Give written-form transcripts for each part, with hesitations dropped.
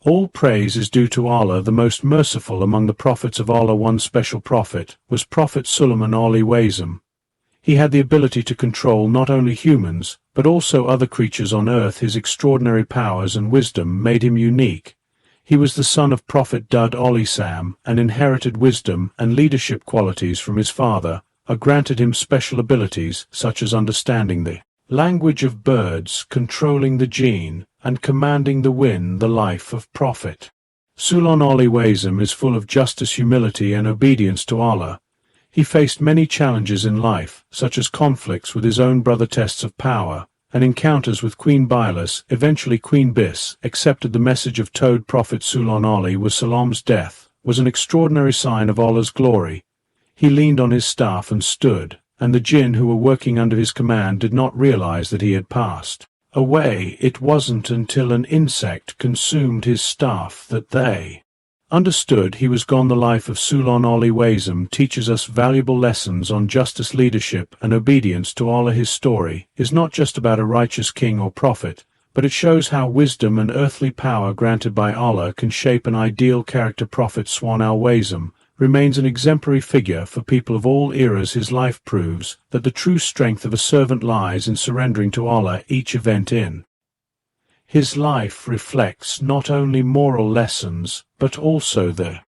All praise is due to Allah, the most merciful among the prophets of Allah. One special prophet was Prophet Sulaiman AS. He had the ability to control not only humans, but also other creatures on earth. His extraordinary powers and wisdom made him unique. He was the son of Prophet Sulaiman and inherited wisdom and leadership qualities from his father, who granted him special abilities such as understanding the language of birds, controlling the jinn, and commanding the wind. The life of Prophet Sulaiman AS is full of justice, humility, and obedience to Allah. He faced many challenges in life, such as conflicts with his own brother, tests of power, and encounters with Queen Bilis. Eventually Queen Bis accepted the message of Toad. Prophet Sulaiman AS' death was an extraordinary sign of Allah's glory. He leaned on his staff and stood, and the jinn who were working under his command did not realize that he had passed away. It wasn't until an insect consumed his staff that they understood he was gone. The life of Sulaiman AS teaches us valuable lessons on justice, leadership, and obedience to Allah. His story is not just about a righteous king or prophet, but it shows how wisdom and earthly power granted by Allah can shape an ideal character. Prophet Sulaiman AS remains an exemplary figure for people of all eras. His life proves that the true strength of a servant lies in surrendering to Allah. Each event in his life reflects not only moral lessons, but also the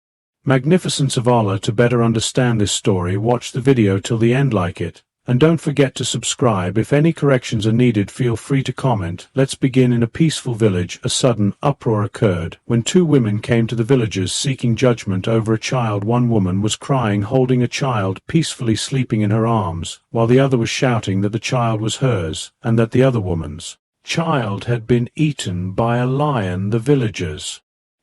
magnificence of Allah. To better understand this story, watch the video till the end, like it, and don't forget to subscribe. If any corrections are needed, feel free to comment. Let's begin. In a peaceful village, a sudden uproar occurred when two women came to the villagers seeking judgment over a child. One woman was crying, holding a child peacefully sleeping in her arms, while the other was shouting that the child was hers, and that the other woman's child had been eaten by a lion. The villagers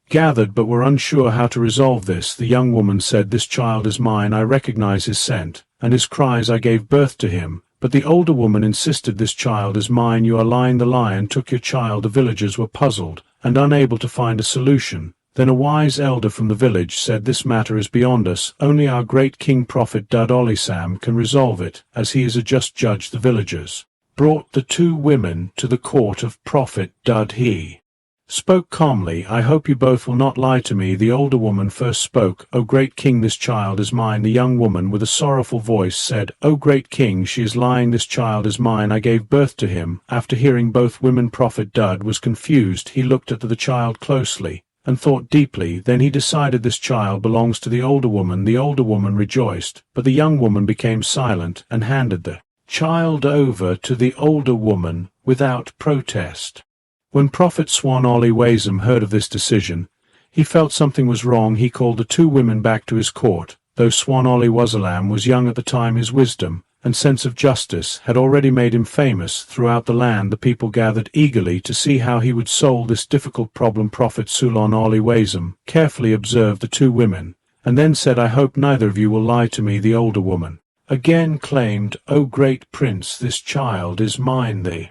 gathered but were unsure how to resolve this. The young woman said, "This child is mine. I recognize his scent and his cries. I gave birth to him." But the older woman insisted, "This child is mine. You are lying. The lion took your child." The villagers were puzzled and unable to find a solution. Then a wise elder from the village said, "This matter is beyond us. Only our great king Prophet Sulaiman can resolve it, as he is a just judge." The villagers brought the two women to the court of Prophet Dud. He spoke calmly, "I hope you both will not lie to me." The older woman first spoke, "O great king, this child is mine." The young woman with a sorrowful voice said, "O great king, she is lying. This child is mine. I gave birth to him." After hearing both women, Prophet Dud was confused. He looked at the child closely and thought deeply. Then he decided, "This child belongs to the older woman." The older woman rejoiced, but the young woman became silent and handed the child over to the older woman without protest. When Prophet Sulaiman AS heard of this decision, he felt something was wrong. He called the two women back to his court. Though Sulaiman AS was young at the time, his wisdom and sense of justice had already made him famous throughout the land. The people gathered eagerly to see how he would solve this difficult problem. Prophet Sulaiman AS carefully observed the two women, and then said, "I hope neither of you will lie to me." The older woman again claimed, "O great prince, this child is mine." The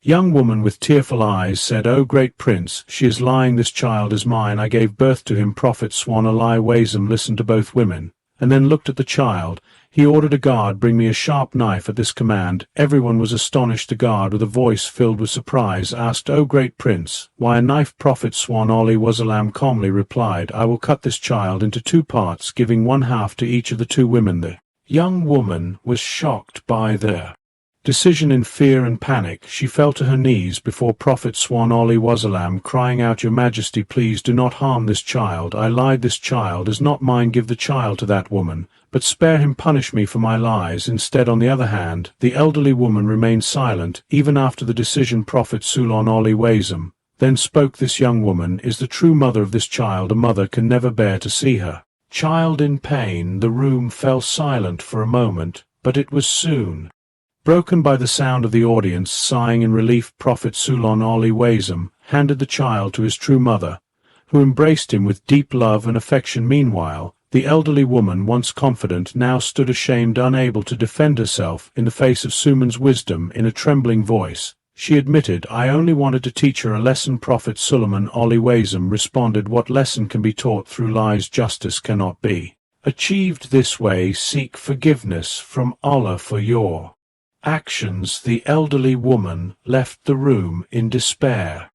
young woman with tearful eyes said, "O great prince, she is lying. This child is mine. I gave birth to him." Prophet Sulaiman AS listened to both women, and then looked at the child. He ordered a guard, "Bring me a sharp knife." At this command, everyone was astonished. The guard, with a voice filled with surprise, asked, "O great prince, why a knife?" Prophet Sulaiman AS calmly replied, "I will cut this child into two parts, giving one half to each of the two women." The young woman was shocked by the decision. In fear and panic, she fell to her knees before Prophet Sulaiman AS, crying out, "Your Majesty, please do not harm this child. I lied. This child is not mine. Give the child to that woman, but spare him. Punish me for my lies instead." On the other hand, the elderly woman remained silent even after the decision. Prophet Sulaiman AS then spoke, "This young woman is the true mother of this child. A mother can never bear to see her child in pain." The room fell silent for a moment, but it was soon broken by the sound of the audience sighing in relief. Prophet Sulaiman AS handed the child to his true mother, who embraced him with deep love and affection. Meanwhile, the elderly woman, once confident, now stood ashamed, unable to defend herself in the face of Suman's wisdom. In a trembling voice, she admitted, "I only wanted to teach her a lesson." Prophet Sulaiman AS responded, "What lesson can be taught through lies? Justice cannot be achieved this way. Seek forgiveness from Allah for your actions." The elderly woman left the room in despair.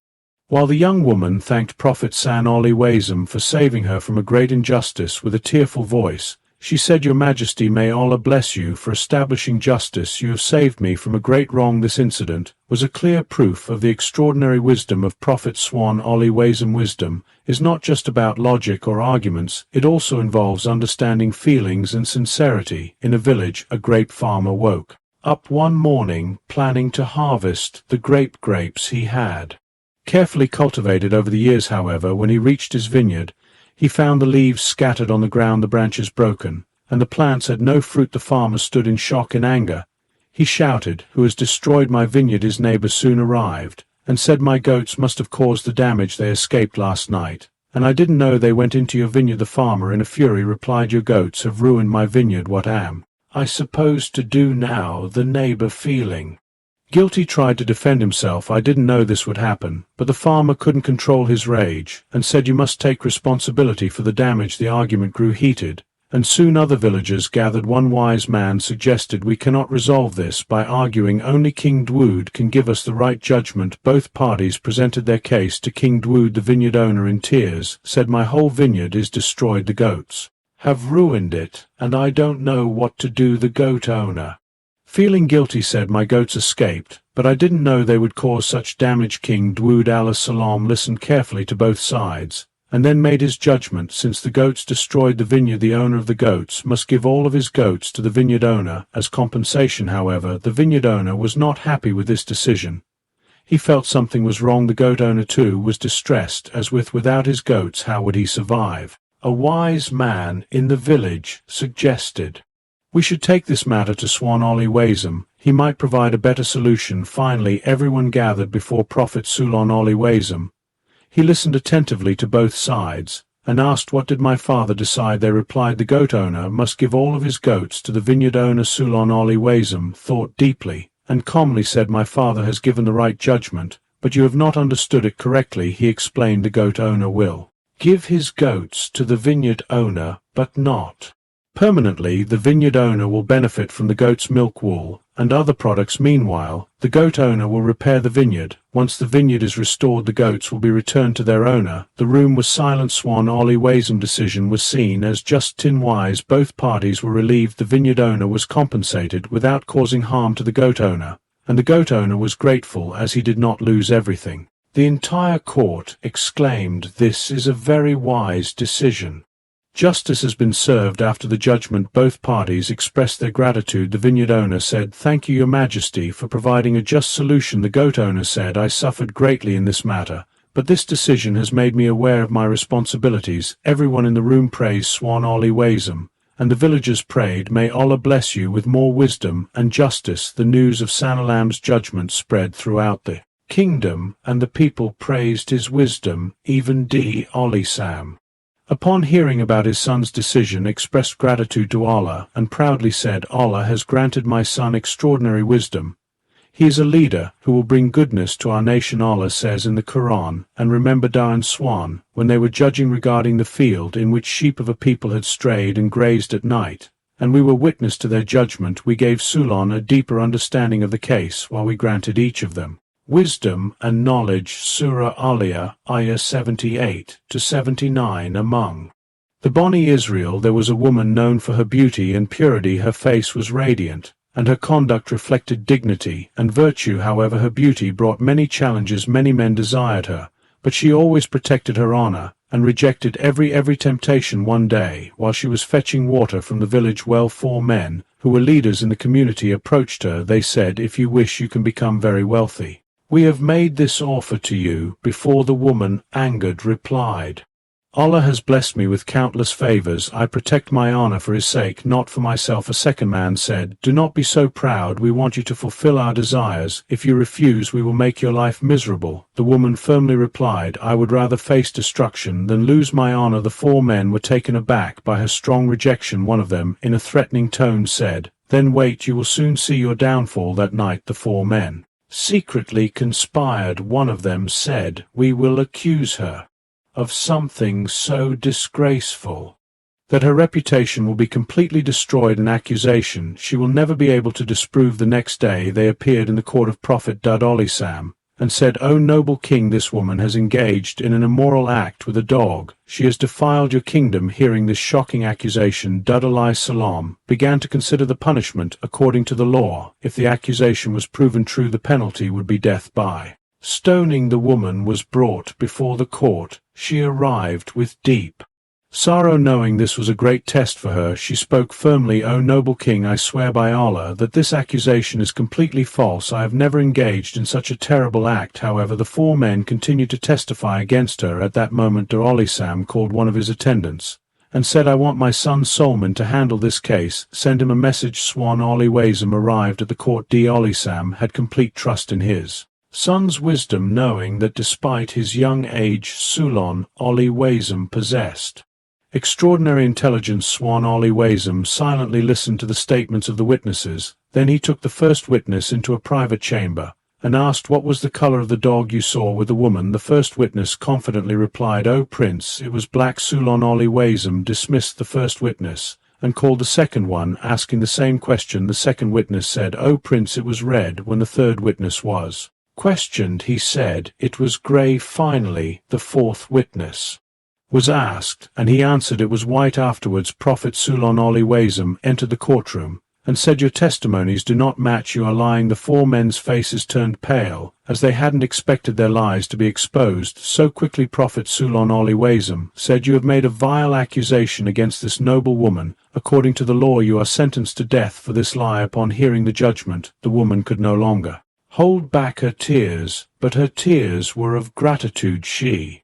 While the young woman thanked Prophet Sulaiman for saving her from a great injustice with a tearful voice, she said, "Your Majesty, may Allah bless you for establishing justice. You have saved me from a great wrong. This incident was a clear proof of the extraordinary wisdom of Prophet Sulaiman. Wisdom is not just about logic or arguments, it also involves understanding feelings and sincerity." In a village, a grape farmer woke up one morning planning to harvest the grapes he had carefully cultivated over the years. However, when he reached his vineyard, he found the leaves scattered on the ground, the branches broken, and the plants had no fruit. The farmer stood in shock and anger. He shouted, "Who has destroyed my vineyard?" His neighbor soon arrived, and said, "My goats must have caused the damage. They escaped last night, and I didn't know they went into your vineyard." The farmer, in a fury, replied, "Your goats have ruined my vineyard. What am I supposed to do now?" The neighbor, feeling guilty, tried to defend himself. "I didn't know this would happen." But the farmer couldn't control his rage, and said, "You must take responsibility for the damage." The argument grew heated, and soon other villagers gathered. One wise man suggested, "We cannot resolve this by arguing. Only King Dwood can give us the right judgment." Both parties presented their case to King Dwood. The vineyard owner, in tears, said, "My whole vineyard is destroyed. The goats have ruined it, and I don't know what to do." The goat owner, feeling guilty, said, "My goats escaped, but I didn't know they would cause such damage." King Dwood salam listened carefully to both sides, and then made his judgment. Since the goats destroyed the vineyard, the owner of the goats must give all of his goats to the vineyard owner as compensation. However, the vineyard owner was not happy with this decision. He felt something was wrong. The goat owner too was distressed, as without his goats how would he survive? A wise man in the village suggested, "We should take this matter to Sulaiman. He might provide a better solution." Finally, everyone gathered before Prophet Sulaiman. He listened attentively to both sides, and asked, "What did my father decide?" They replied, "The goat owner must give all of his goats to the vineyard owner." Sulaiman thought deeply, and calmly said, "My father has given the right judgment, but you have not understood it correctly." He explained, "The goat owner will give his goats to the vineyard owner, but not permanently. The vineyard owner will benefit from the goat's milk, wool, and other products. Meanwhile, the goat owner will repair the vineyard. Once the vineyard is restored, the goats will be returned to their owner." The room was silent. Sulaiman's decision was seen as just and wise. Both parties were relieved. The vineyard owner was compensated without causing harm to the goat owner, and the goat owner was grateful as he did not lose everything. The entire court exclaimed, "This is a very wise decision." Justice has been served. After the judgment, both parties expressed their gratitude. The vineyard owner said, "Thank you, Your Majesty, for providing a just solution." The goat owner said, "I suffered greatly in this matter, but this decision has made me aware of my responsibilities." Everyone in the room praised Sulaiman, and the villagers prayed, "May Allah bless you with more wisdom and justice." The news of Sulaiman's judgment spread throughout the kingdom, and the people praised his wisdom. Even Sam, upon hearing about his son's decision, expressed gratitude to Allah and proudly said, "Allah has granted my son extraordinary wisdom. He is a leader who will bring goodness to our nation." Allah says in the Quran, "And remember Da and Swan, when they were judging regarding the field in which sheep of a people had strayed and grazed at night, and we were witness to their judgment. We gave Sulaiman a deeper understanding of the case, while we granted each of them wisdom and knowledge." Surah Aliyah, ayah 78-79. Among the Bani Israel there was a woman known for her beauty and purity. Her face was radiant, and her conduct reflected dignity and virtue. However, her beauty brought many challenges. Many men desired her, but she always protected her honor and rejected every temptation. One day, while she was fetching water from the village well, 4 men, who were leaders in the community, approached her. They said, "If you wish, you can become very wealthy. We have made this offer to you." Before the woman, angered, replied, "Allah has blessed me with countless favors. I protect my honor for his sake, not for myself." A second man said, "Do not be so proud. We want you to fulfill our desires. If you refuse, we will make your life miserable." The woman firmly replied, "I would rather face destruction than lose my honor." The 4 men were taken aback by her strong rejection. One of them, in a threatening tone, said, "Then wait, you will soon see your downfall." That night the 4 men secretly conspired. One of them said, "We will accuse her of something so disgraceful that her reputation will be completely destroyed. An accusation she will never be able to disprove." The next day they appeared in the court of Prophet Sulaiman, and said, "O noble king, this woman has engaged in an immoral act with a dog. She has defiled your kingdom." Hearing this shocking accusation, Dud salam began to consider the punishment according to the law. If the accusation was proven true, the penalty would be death by stoning. The woman was brought before the court. She arrived with deep sorrow, knowing this was a great test for her. She spoke firmly, "O noble king, I swear by Allah that this accusation is completely false. I have never engaged in such a terrible act." However, the four men continued to testify against her. At that moment, Alisam called one of his attendants and said, "I want my son Solomon to handle this case. Send him a message." Swan Wazam arrived at the court. Alisam had complete trust in his son's wisdom, knowing that despite his young age, Sulaiman Wazam possessed extraordinary intelligence. Swan Wazam silently listened to the statements of the witnesses. Then he took the first witness into a private chamber and asked, "What was the color of the dog you saw with the woman?" The first witness confidently replied, "O prince, it was black." Sulaiman Wazam dismissed the first witness and called the second one, asking the same question. The second witness said, "O prince, it was red." When the third witness was questioned, he said, "It was gray." Finally, the fourth witness was asked, and he answered, "It was white." Afterwards, Prophet Sulaiman Wazam entered the courtroom and said, "Your testimonies do not match. You are lying." The four men's faces turned pale, as they hadn't expected their lies to be exposed so quickly. Prophet Sulaiman Wazam said, "You have made a vile accusation against this noble woman. According to the law, you are sentenced to death for this lie." Upon hearing the judgment, the woman could no longer hold back her tears, but her tears were of gratitude. She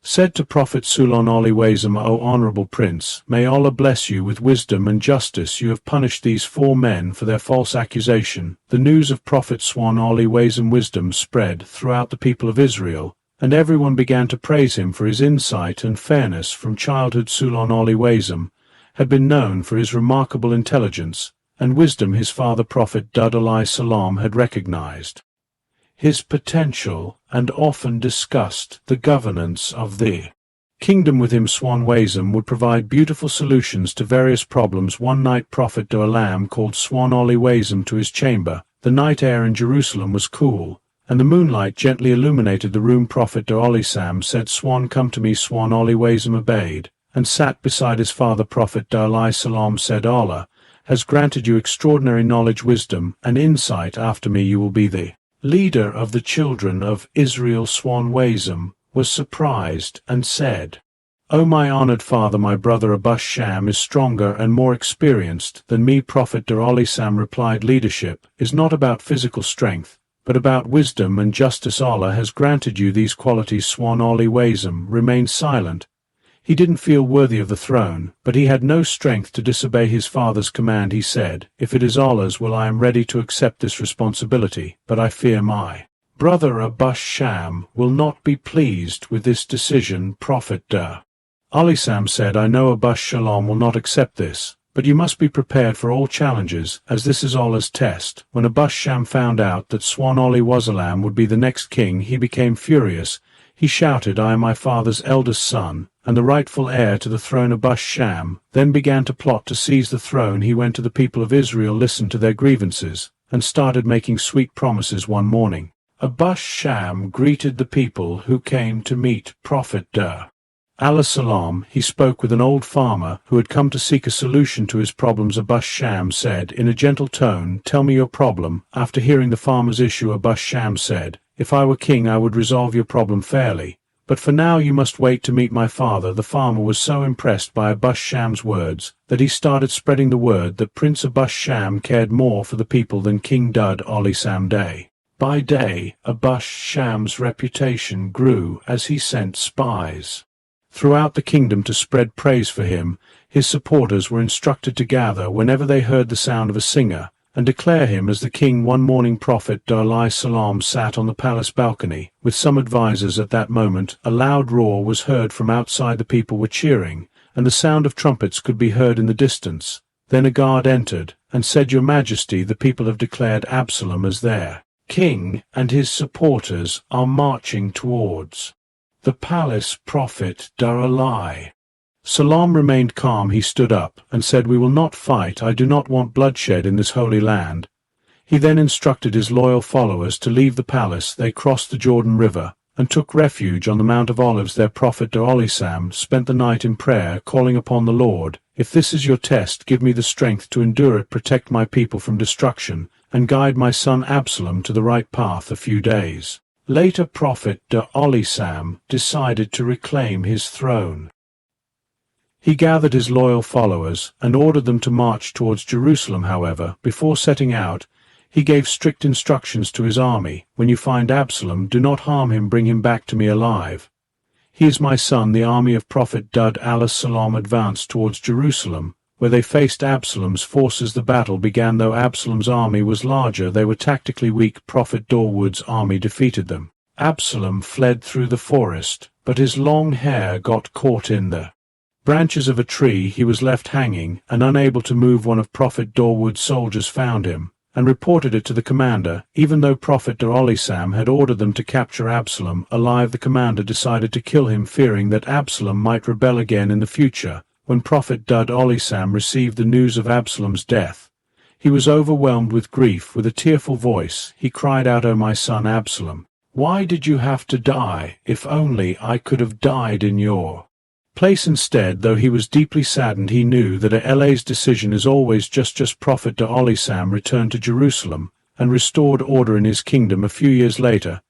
said to Prophet Sulaiman Wazam, "O honorable prince, may Allah bless you with wisdom and justice. You have punished these four men for their false accusation." The news of Prophet Sulaiman Wazam's wisdom spread throughout the people of Israel, and everyone began to praise him for his insight and fairness. From childhood, Sulaiman Wazam had been known for his remarkable intelligence and wisdom. His father, Prophet Dud salam, had recognized his potential and often discussed the governance of the kingdom with him. Swan Wazam would provide beautiful solutions to various problems. One night, Prophet Alam called Swan Wazam to his chamber. The night air in Jerusalem was cool, and the moonlight gently illuminated the room. Prophet Alisam said, "Swan, come to me." Swan Wazam obeyed and sat beside his father. Prophet salam said, "Allah has granted you extraordinary knowledge, wisdom, and insight. After me you will be the leader of the children of Israel." Swan Wazam was surprised and said, "O my honored father, my brother Abu Sham is stronger and more experienced than me." Prophet Alisam replied, "Leadership is not about physical strength, but about wisdom and justice. Allah has granted you these qualities." Swan Wazam remained silent. He didn't feel worthy of the throne, but he had no strength to disobey his father's command. He said, "If it is Allah's will, I am ready to accept this responsibility, but I fear my brother Abu Sham will not be pleased with this decision." Prophet Alisam said, "I know Abu Shalom will not accept this, but you must be prepared for all challenges, as this is Allah's test." When Abu Sham found out that Swan Wasalam would be the next king, he became furious. He shouted, "I am my father's eldest son, and the rightful heir to the throne." Abu Sham then began to plot to seize the throne. He went to the people of Israel, listened to their grievances, and started making sweet promises. One morning, Abu Sham greeted the people who came to meet Prophet salam. He spoke with an old farmer who had come to seek a solution to his problems. Abu Sham said in a gentle tone, "Tell me your problem." After hearing the farmer's issue, Abu Sham said, "If I were king, I would resolve your problem fairly. But for now you must wait to meet my father." The farmer was so impressed by Abu Sham's words that he started spreading the word that Prince Abu Sham cared more for the people than King Dud Sam. Day by day, Abu Sham's reputation grew as he sent spies throughout the kingdom to spread praise for him. His supporters were instructed to gather whenever they heard the sound of a singer and declare him as the king. One morning, Prophet salam sat on the palace balcony with some advisors. At that moment, a loud roar was heard from outside. The people were cheering, and the sound of trumpets could be heard in the distance. Then a guard entered and said, "Your Majesty, the people have declared Absalom as their king, and his supporters are marching towards the palace." Prophet salam remained calm. He stood up and said, "We will not fight. I do not want bloodshed in this holy land." He then instructed his loyal followers to leave the palace. They crossed the Jordan River and took refuge on the Mount of Olives. Their prophet Sulaiman spent the night in prayer, calling upon the Lord, "If this is your test, give me the strength to endure it, protect my people from destruction, and guide my son Absalom to the right path." A few days later, Prophet Sulaiman decided to reclaim his throne. He gathered his loyal followers and ordered them to march towards Jerusalem. However, before setting out, he gave strict instructions to his army: "When you find Absalom, do not harm him, bring him back to me alive. He is my son." The army of Prophet Sulaiman advanced towards Jerusalem, where they faced Absalom's forces. The battle began. Though Absalom's army was larger, they were tactically weak. Prophet Dawood's army defeated them. Absalom fled through the forest, but his long hair got caught in the branches of a tree. He was left hanging and unable to move. One of Prophet Dawood's soldiers found him and reported it to the commander. Even though Prophet Sulaiman had ordered them to capture Absalom alive, the commander decided to kill him, fearing that Absalom might rebel again in the future. When Prophet Sulaiman received the news of Absalom's death, he was overwhelmed with grief. With a tearful voice, he cried out, "O my son Absalom, why did you have to die? If only I could have died in your place instead." Though he was deeply saddened, he knew that Allah's decision is always just. Prophet Sulaiman returned to Jerusalem and restored order in his kingdom. A few years later,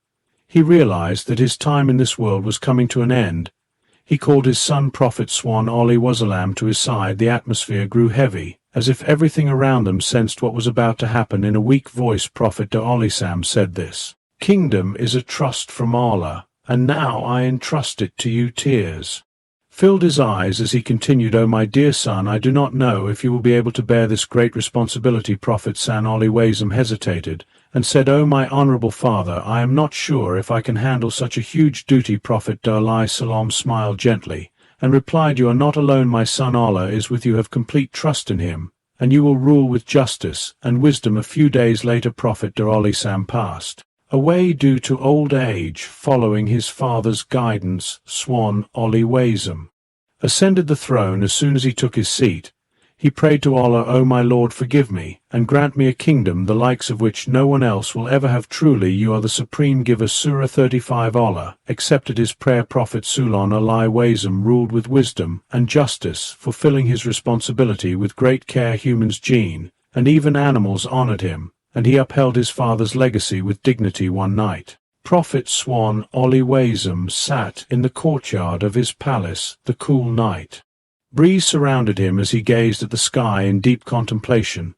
he realized that his time in this world was coming to an end. He called his son Prophet Sulaiman to his side. The atmosphere grew heavy, as if everything around them sensed what was about to happen. In a weak voice, Prophet Sulaiman said, "This kingdom is a trust from Allah, and now I entrust it to you." Tears filled his eyes as he continued, "O my dear son, I do not know if you will be able to bear this great responsibility." Prophet Sulaiman hesitated and said, "O my honorable father, I am not sure if I can handle such a huge duty." Prophet Sulaiman smiled gently and replied, "You are not alone, my son. Allah is with you. Have complete trust in him, and you will rule with justice and wisdom." A few days later, Prophet Sulaiman passed away due to old age. Following his father's guidance, Sulaiman ascended the throne. As soon as he took his seat, he prayed to Allah, "O my Lord, forgive me, and grant me a kingdom the likes of which no one else will ever have. Truly you are the supreme giver." Surah 35. Allah accepted his prayer. Prophet Sulaiman ruled with wisdom and justice, fulfilling his responsibility with great care. Humans, jinn, and even animals honored him, and he upheld his father's legacy with dignity. One night, Prophet Sulaiman sat in the courtyard of his palace. The cool night breeze surrounded him as he gazed at the sky in deep contemplation.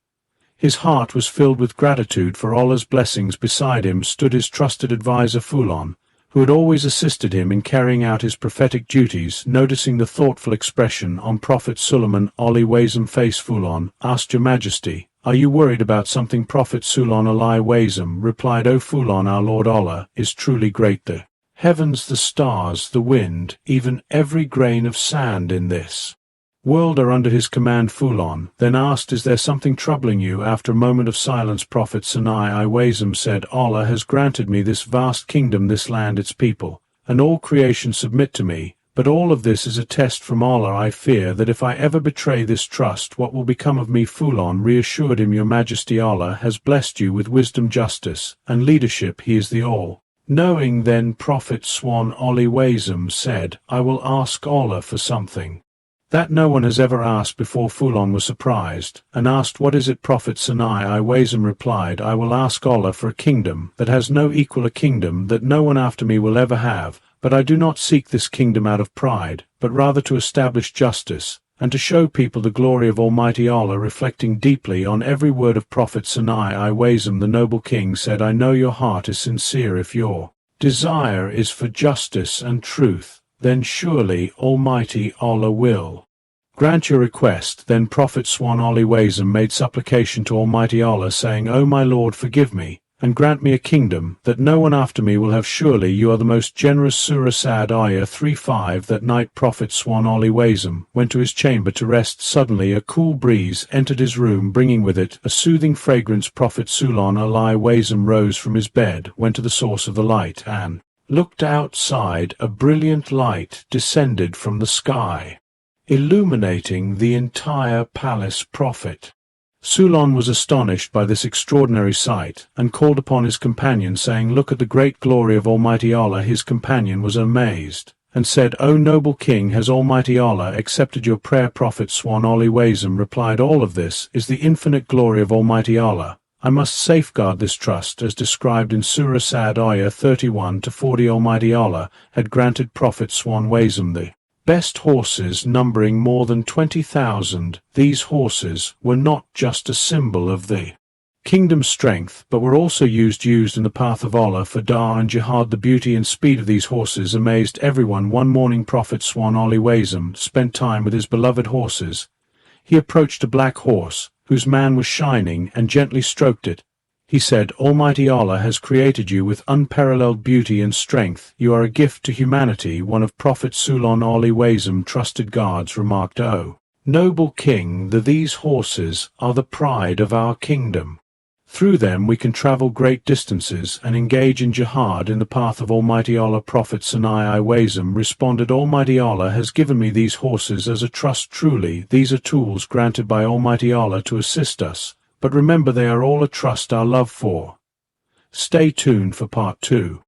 His heart was filled with gratitude for Allah's blessings. Beside him stood his trusted advisor Fulon, who had always assisted him in carrying out his prophetic duties. Noticing the thoughtful expression on Prophet Sulaiman's face, Fulon asked, "Your Majesty, are you worried about something?" Prophet Sulaiman replied, "O Fulon, our Lord Allah is truly great. The heavens, the stars, the wind, even every grain of sand in this world are under his command." Fulon then asked, "Is there something troubling you?" After a moment of silence, Prophet Sulaiman said, "Allah has granted me this vast kingdom, this land, its people, and all creation submit to me. But all of this is a test from Allah. I fear that if I ever betray this trust, what will become of me?" Fulon reassured him, "Your Majesty, Allah has blessed you with wisdom, justice, and leadership. He is the all-knowing." Then Prophet Sulaiman said, "I will ask Allah for something that no one has ever asked before." Fulon was surprised and asked, "What is it?" Prophet Sulaiman replied, "I will ask Allah for a kingdom that has no equal, a kingdom that no one after me will ever have. But I do not seek this kingdom out of pride, but rather to establish justice and to show people the glory of Almighty Allah." Reflecting deeply on every word of Prophet Sulaiman, the noble king said, "I know your heart is sincere. If your desire is for justice and truth, then surely Almighty Allah will grant your request." Then Prophet Sulaiman made supplication to Almighty Allah, saying, "O my Lord, forgive me, and grant me a kingdom that no one after me will have. Surely you are the most generous." Surah Sad Ayah 3:5. That night Prophet Sulaiman went to his chamber to rest. Suddenly a cool breeze entered his room, bringing with it a soothing fragrance. Prophet Sulaiman rose from his bed, went to the source of the light, and looked outside. A brilliant light descended from the sky, illuminating the entire palace. Prophet Sulaiman was astonished by this extraordinary sight, and called upon his companion, saying, "Look at the great glory of Almighty Allah." His companion was amazed, and said, "O noble king, has Almighty Allah accepted your prayer?" Prophet Sulaiman replied, "All of this is the infinite glory of Almighty Allah. I must safeguard this trust, as described in Surah Sad ayah 31-40. Almighty Allah had granted Prophet Sulaiman the best horses, numbering more than 20,000. These horses were not just a symbol of the kingdom's strength, but were also used in the path of Allah for da'ah and jihad. The beauty and speed of these horses amazed everyone. One morning Prophet Sulaiman spent time with his beloved horses. He approached a black horse, whose man was shining, and gently stroked it. He said, "Almighty Allah has created you with unparalleled beauty and strength. You are a gift to humanity." One of Prophet Sulaiman's trusted guards remarked, "O noble king, these horses are the pride of our kingdom. Through them we can travel great distances and engage in jihad in the path of Almighty Allah." Prophet Sulaiman responded, "Almighty Allah has given me these horses as a trust. Truly, these are tools granted by Almighty Allah to assist us. But remember, they are all a trust, our love for." Stay tuned for part 2.